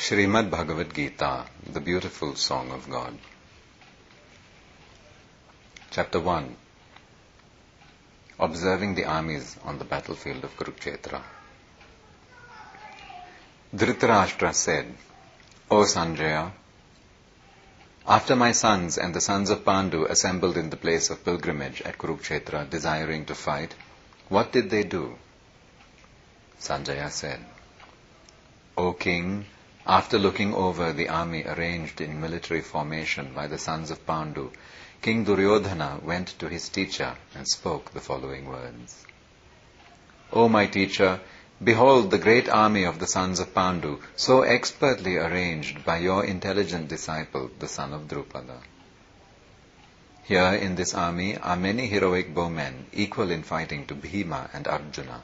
Shrimad Bhagavad Gita, the beautiful song of God. Chapter 1. Observing the armies on the battlefield of Kurukshetra. Dhritarashtra said, O Sanjaya, after my sons and the sons of Pandu assembled in the place of pilgrimage at Kurukshetra, desiring to fight, what did they do? Sanjaya said, O king, after looking over the army arranged in military formation by the sons of Pandu, King Duryodhana went to his teacher and spoke the following words. O my teacher, behold the great army of the sons of Pandu, so expertly arranged by your intelligent disciple, the son of Drupada. Here in this army are many heroic bowmen, equal in fighting to Bhima and Arjuna,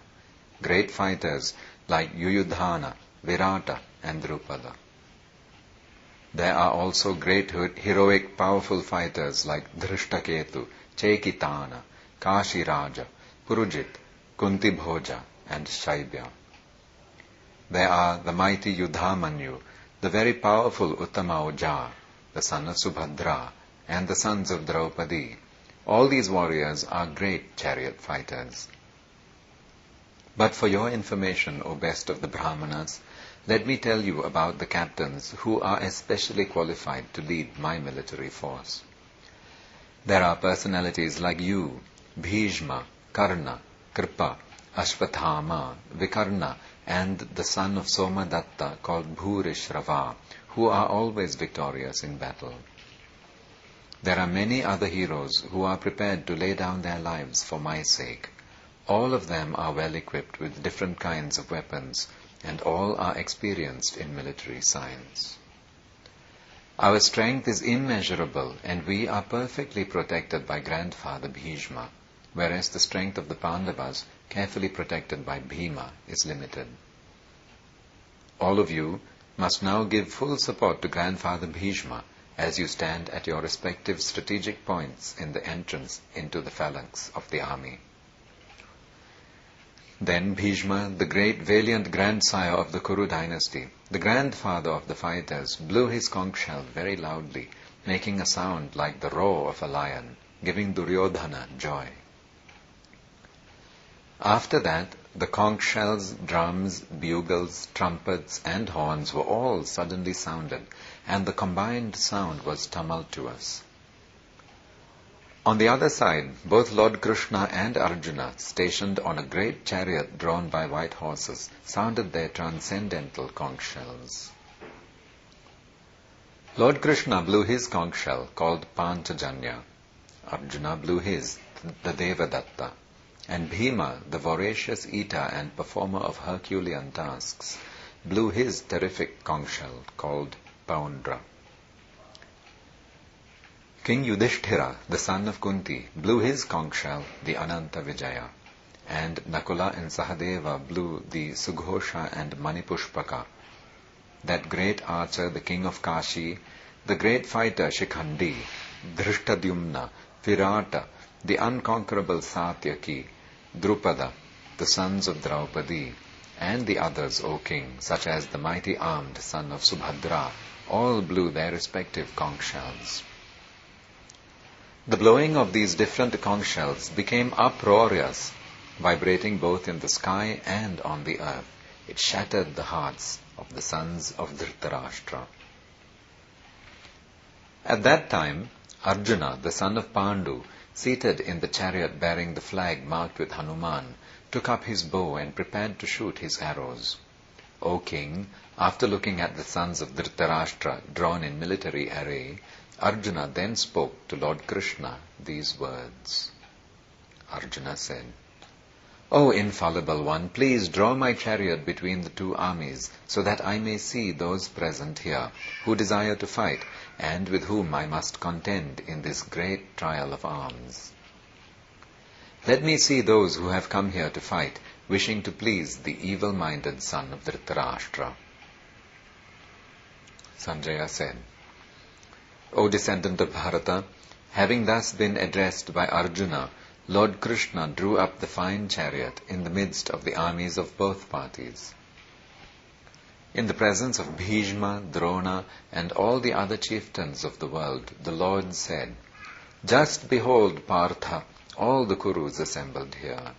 great fighters like Yuyudhana, Virata and Drupada. There are also great heroic powerful fighters like Dhrishtaketu, Chekitana, Kashiraja, Purujit, Kuntibhoja and Shaibya. There are the mighty Yudhamanyu, the very powerful Uttama Oja, the son of Subhadra, and the sons of Draupadi. All these warriors are great chariot fighters. But for your information, O best of the Brahmanas, let me tell you about the captains who are especially qualified to lead my military force. There are personalities like you, Bhishma, Karna, Kripa, Ashvathama, Vikarna, and the son of Somadatta called Bhurishrava, who are always victorious in battle. There are many other heroes who are prepared to lay down their lives for my sake. All of them are well equipped with different kinds of weapons, and all are experienced in military science. Our strength is immeasurable, and we are perfectly protected by grandfather Bhishma, whereas the strength of the Pandavas, carefully protected by Bhima, is limited. All of you must now give full support to grandfather Bhishma as you stand at your respective strategic points in the entrance into the phalanx of the army. Then Bhishma, the great valiant grandsire of the Kuru dynasty, the grandfather of the fighters, blew his conch shell very loudly, making a sound like the roar of a lion, giving Duryodhana joy. After that, the conch shells, drums, bugles, trumpets, and horns were all suddenly sounded, and the combined sound was tumultuous. On the other side, both Lord Krishna and Arjuna, stationed on a great chariot drawn by white horses, sounded their transcendental conch shells. Lord Krishna blew his conch shell, called Panchajanya. Arjuna blew his, the Devadatta. And Bhima, the voracious eater and performer of Herculean tasks, blew his terrific conch shell, called Paundra. King Yudhishthira, the son of Kunti, blew his conch shell, the Ananta Vijaya, and Nakula and Sahadeva blew the Sughosha and Manipushpaka. That great archer, the king of Kashi, the great fighter Shikhandi, Dhrishtadyumna, Virata, the unconquerable Satyaki, Drupada, the sons of Draupadi, and the others, O king, such as the mighty armed son of Subhadra, all blew their respective conch shells. The blowing of these different conch shells became uproarious, vibrating both in the sky and on the earth. It shattered the hearts of the sons of Dhritarashtra. At that time, Arjuna, the son of Pandu, seated in the chariot bearing the flag marked with Hanuman, took up his bow and prepared to shoot his arrows. O king, after looking at the sons of Dhritarashtra drawn in military array, Arjuna then spoke to Lord Krishna these words. Arjuna said, O infallible one, please draw my chariot between the two armies, so that I may see those present here who desire to fight, and with whom I must contend in this great trial of arms. Let me see those who have come here to fight, wishing to please the evil-minded son of Dhritarashtra. Sanjaya said, O descendant of Bharata, having thus been addressed by Arjuna, Lord Krishna drew up the fine chariot in the midst of the armies of both parties. In the presence of Bhishma, Drona, and all the other chieftains of the world, the Lord said, "Just behold, Partha, all the Kurus assembled here."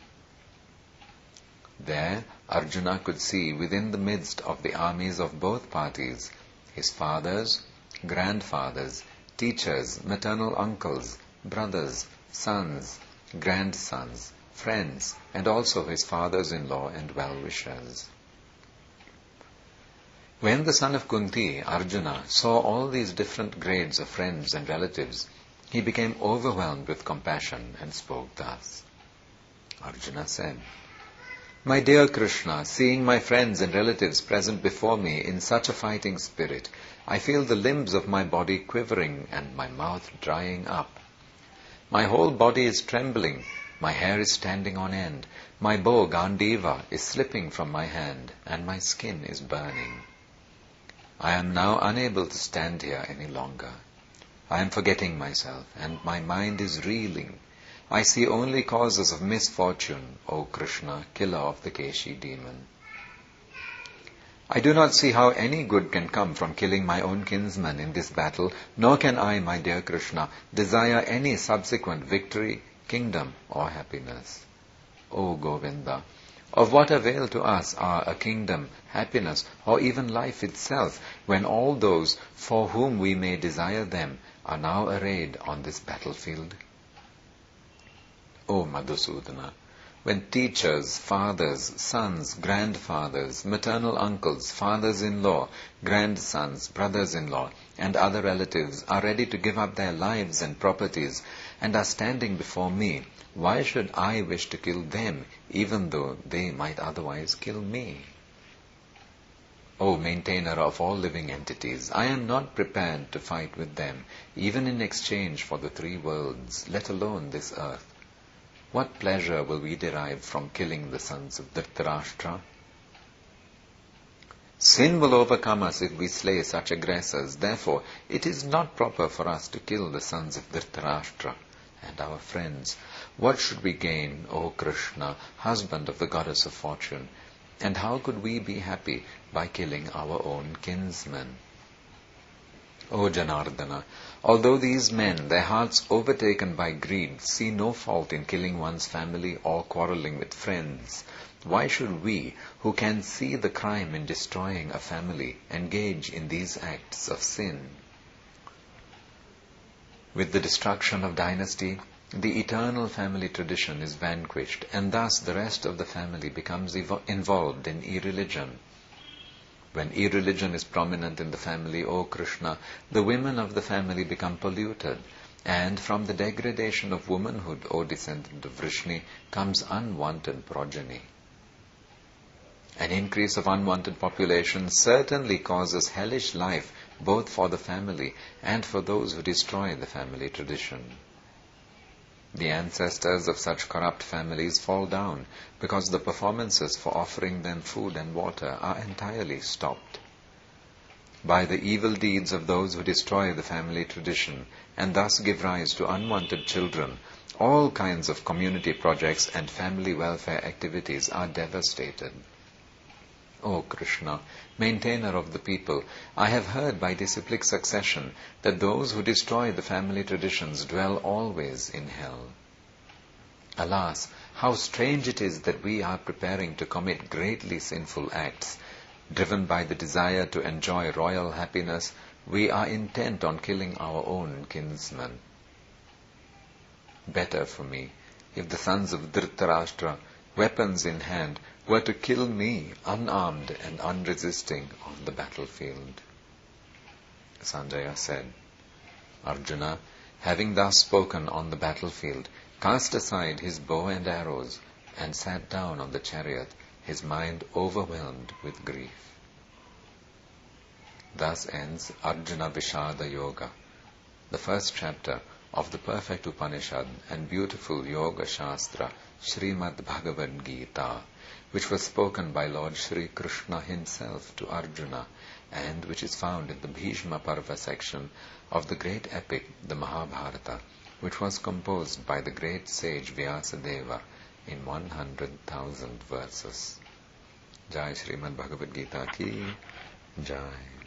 There Arjuna could see within the midst of the armies of both parties his fathers, grandfathers, teachers, maternal uncles, brothers, sons, grandsons, friends, and also his fathers-in-law and well-wishers. When the son of Kunti, Arjuna, saw all these different grades of friends and relatives, he became overwhelmed with compassion and spoke thus. Arjuna said, "My dear Krishna, seeing my friends and relatives present before me in such a fighting spirit, I feel the limbs of my body quivering and my mouth drying up. My whole body is trembling, my hair is standing on end, my bow, Gandiva, is slipping from my hand, and my skin is burning. I am now unable to stand here any longer. I am forgetting myself, and my mind is reeling. I see only causes of misfortune, O Krishna, killer of the Keshi demon. I do not see how any good can come from killing my own kinsman in this battle, nor can I, my dear Krishna, desire any subsequent victory, kingdom, or happiness. O Govinda, of what avail to us are a kingdom, happiness, or even life itself, when all those for whom we may desire them are now arrayed on this battlefield? O Madhusudana, when teachers, fathers, sons, grandfathers, maternal uncles, fathers-in-law, grandsons, brothers-in-law, and other relatives are ready to give up their lives and properties and are standing before me, why should I wish to kill them, even though they might otherwise kill me? O maintainer of all living entities, I am not prepared to fight with them, even in exchange for the three worlds, let alone this earth. What pleasure will we derive from killing the sons of Dhritarashtra? Sin will overcome us if we slay such aggressors. Therefore, it is not proper for us to kill the sons of Dhritarashtra and our friends. What should we gain, O Krishna, husband of the goddess of fortune? And how could we be happy by killing our own kinsmen? O Janardana, although these men, their hearts overtaken by greed, see no fault in killing one's family or quarrelling with friends, why should we, who can see the crime in destroying a family, engage in these acts of sin? With the destruction of dynasty, the eternal family tradition is vanquished, and thus the rest of the family becomes involved in irreligion. When irreligion is prominent in the family, O Krishna, the women of the family become polluted, and from the degradation of womanhood, O descendant of Vrishni, comes unwanted progeny. An increase of unwanted population certainly causes hellish life both for the family and for those who destroy the family tradition. The ancestors of such corrupt families fall down because the performances for offering them food and water are entirely stopped. By the evil deeds of those who destroy the family tradition and thus give rise to unwanted children, all kinds of community projects and family welfare activities are devastated. O Krishna, maintainer of the people, I have heard by disciplic succession that those who destroy the family traditions dwell always in hell. Alas, how strange it is that we are preparing to commit greatly sinful acts. Driven by the desire to enjoy royal happiness, we are intent on killing our own kinsmen. Better for me if the sons of Dhritarashtra, weapons in hand, were to kill me unarmed and unresisting on the battlefield. Sanjaya said, Arjuna, having thus spoken on the battlefield, cast aside his bow and arrows and sat down on the chariot, his mind overwhelmed with grief. Thus ends Arjuna Vishada Yoga, the first chapter of the perfect Upanishad and beautiful Yoga Shastra, Shrimad Bhagavad Gita, which was spoken by Lord Shri Krishna himself to Arjuna, and which is found in the Bhishma Parva section of the great epic, the Mahabharata, which was composed by the great sage Vyasadeva in 100,000 verses. Jai Shrimad Bhagavad Gita ki Jai.